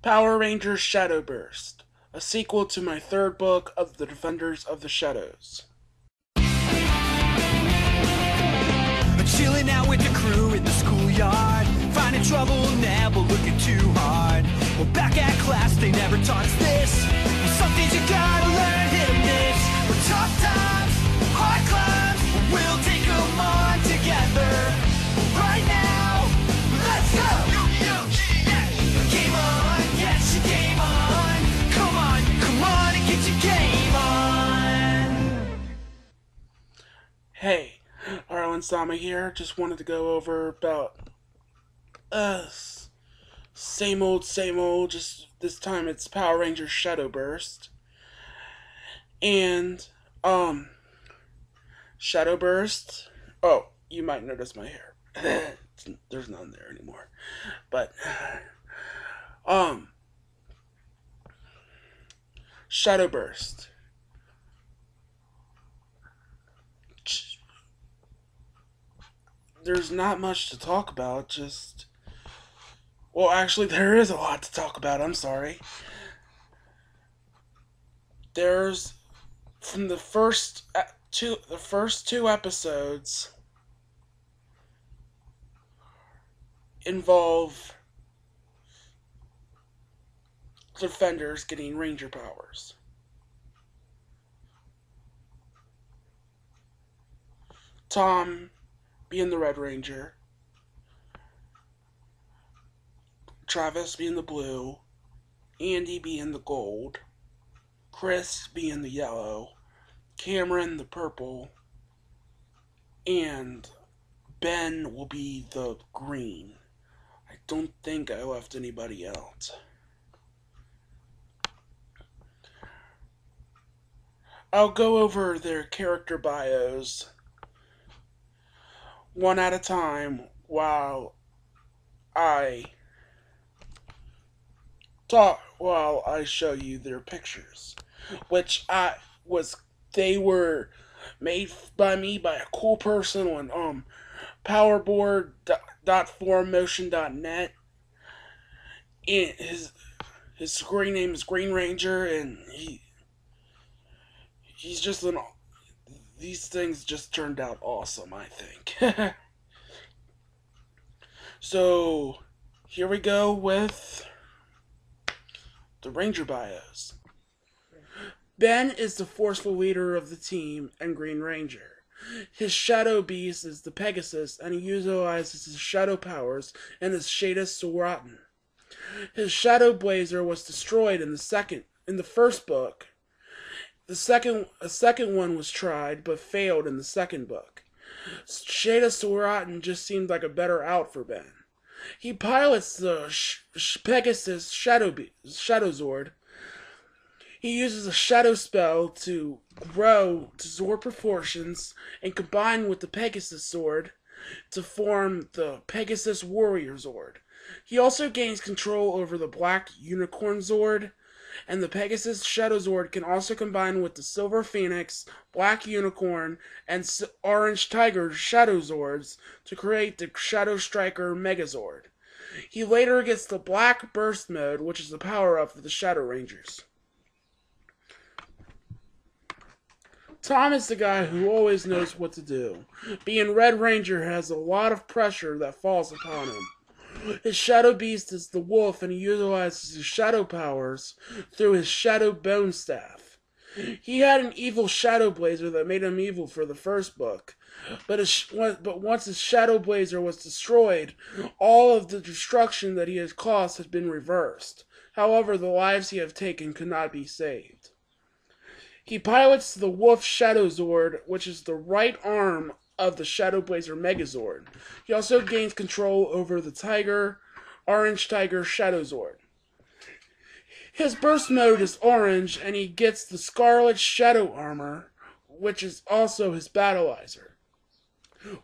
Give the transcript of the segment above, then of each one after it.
Power Rangers Shadow Burst, a sequel to my third book of the Defenders of the Shadows. Chilling out with the crew in the schoolyard, finding trouble, never looking too hard. Well, back at class, they never taught us this. Some things you gotta learn, hit or miss. But tough times, hard climbs, we'll take them on together. Right now, let's go! Game on, get your game on. Come on and get your game on. Hey, Harlen here. Just wanted to go over about same old, just this time it's Power Rangers Shadow Burst. And Shadow Burst. Oh, you might notice my hair. There's none there anymore. But Shadow Burst. There's not much to talk about, well, actually, there is a lot to talk about, I'm sorry. There's, from the first two episodes involve Defenders getting Ranger powers. Tom being the Red Ranger, Travis being the blue, Andy being the gold, Chris being the yellow, Cameron the purple, and Ben will be the green. I don't think I left anybody else. I'll go over their character bios one at a time while I show you their pictures, which they were made by me by a cool person on powerboard.formotion.net, and his screen name is Green Ranger, and he's just these things just turned out awesome, I think. So, here we go with the Ranger bios. Ben is the forceful leader of the team and Green Ranger. His Shadow Beast is the Pegasus, and he utilizes his shadow powers and his Shada Soratin. His Shadow Blazer was destroyed in the first book. A second one was tried, but failed in the second book. Shada Soratin just seemed like a better out for Ben. He pilots the Pegasus Shadow Zord. He uses a shadow spell to grow to Zord proportions and combine with the Pegasus Sword to form the Pegasus Warrior Zord. He also gains control over the Black Unicorn Zord, and the Pegasus Shadow Zord can also combine with the Silver Phoenix, Black Unicorn, and Orange Tiger Shadow Zords to create the Shadow Striker Megazord. He later gets the Black Burst mode, which is the power-up for the Shadow Rangers. Tom is the guy who always knows what to do. Being Red Ranger has a lot of pressure that falls upon him. His Shadow Beast is the wolf, and he utilizes his shadow powers through his Shadow Bone Staff. He had an evil Shadow Blazer that made him evil for the first book, but once his Shadow Blazer was destroyed, all of the destruction that he has caused has been reversed. However, the lives he has taken could not be saved. He pilots the Wolf Shadow Zord, which is the right arm of the Shadow Blazer Megazord. He also gains control over the Orange Tiger Shadow Zord. His burst mode is orange, and he gets the Scarlet Shadow Armor, which is also his Battleizer.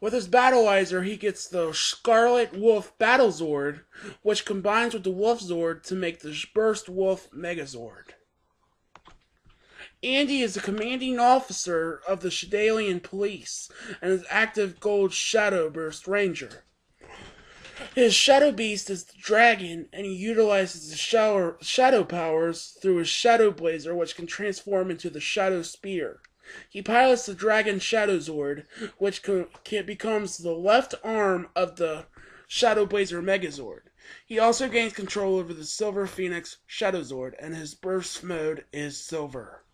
With his Battleizer, he gets the Scarlet Wolf Battle Zord, which combines with the Wolf Zord to make the Burst Wolf Megazord. Andy is the commanding officer of the Shadalian Police and is active Gold Shadow Burst Ranger. His Shadow Beast is the dragon, and he utilizes his shadow powers through his Shadow Blazer, which can transform into the Shadow Spear. He pilots the Dragon Shadow Zord, which becomes the left arm of the Shadow Blazer Megazord. He also gains control over the Silver Phoenix Shadow Zord, and his burst mode is Silver.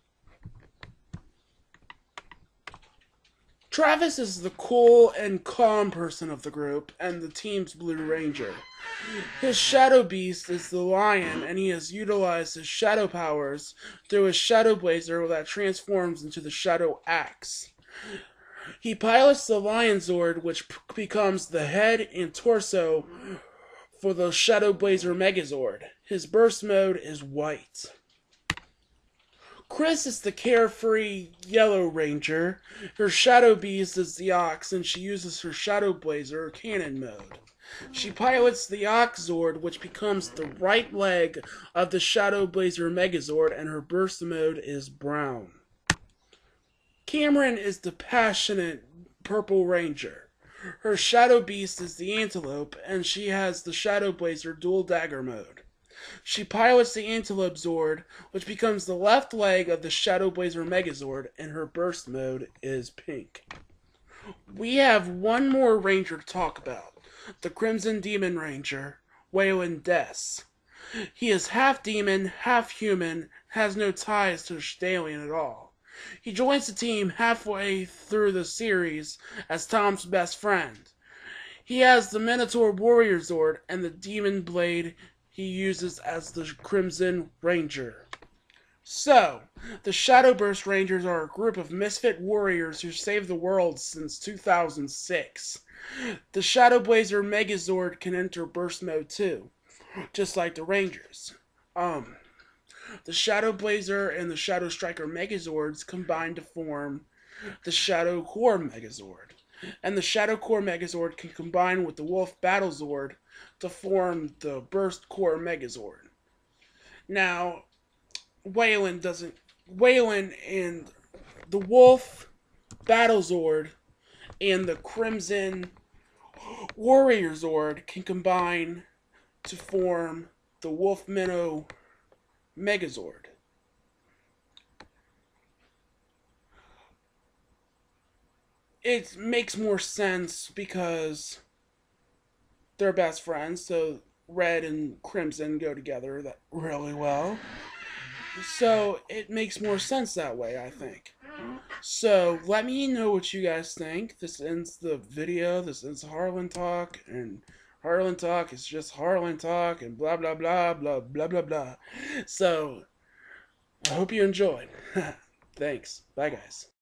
Travis is the cool and calm person of the group and the team's Blue Ranger. His Shadow Beast is the Lion, and he has utilized his shadow powers through his Shadow Blazer that transforms into the Shadow Axe. He pilots the Lion Zord, which becomes the head and torso for the Shadow Blazer Megazord. His burst mode is White. Chris is the carefree Yellow Ranger. Her Shadow Beast is the Ox, and she uses her Shadow Blazer Cannon mode. She pilots the Ox Zord, which becomes the right leg of the Shadow Blazer Megazord, and her burst mode is Brown. Cameron is the passionate Purple Ranger. Her Shadow Beast is the Antelope, and she has the Shadow Blazer Dual Dagger mode. She pilots the Antelope Zord, which becomes the left leg of the Shadow Blazer Megazord, and her burst mode is Pink. We have one more Ranger to talk about, the Crimson Demon Ranger, Waylon Dess. He is half demon, half human, has no ties to the Stalion at all. He joins the team halfway through the series as Tom's best friend. He has the Minotaur Warrior Zord and the Demon Blade he uses as the Crimson Ranger. So, the Shadowburst Rangers are a group of misfit warriors who saved the world since 2006. The Shadow Blazer Megazord can enter burst mode too, just like the Rangers. The Shadow Blazer and the Shadow Striker Megazords combine to form the Shadow Core Megazord. And the Shadow Core Megazord can combine with the Wolf Battle Zord to form the Burst Core Megazord. Now, Waylon and the Wolf Battle Zord and the Crimson Warrior Zord can combine to form the Wolf Minnow Megazord. It makes more sense because they're best friends, so Red and Crimson go together that really well. So it makes more sense that way, I think. So let me know what you guys think. This ends the video. This ends Harlen Talk, and Harlen Talk is just Harlen Talk, and blah blah blah blah blah blah blah. So I hope you enjoyed. Thanks. Bye guys.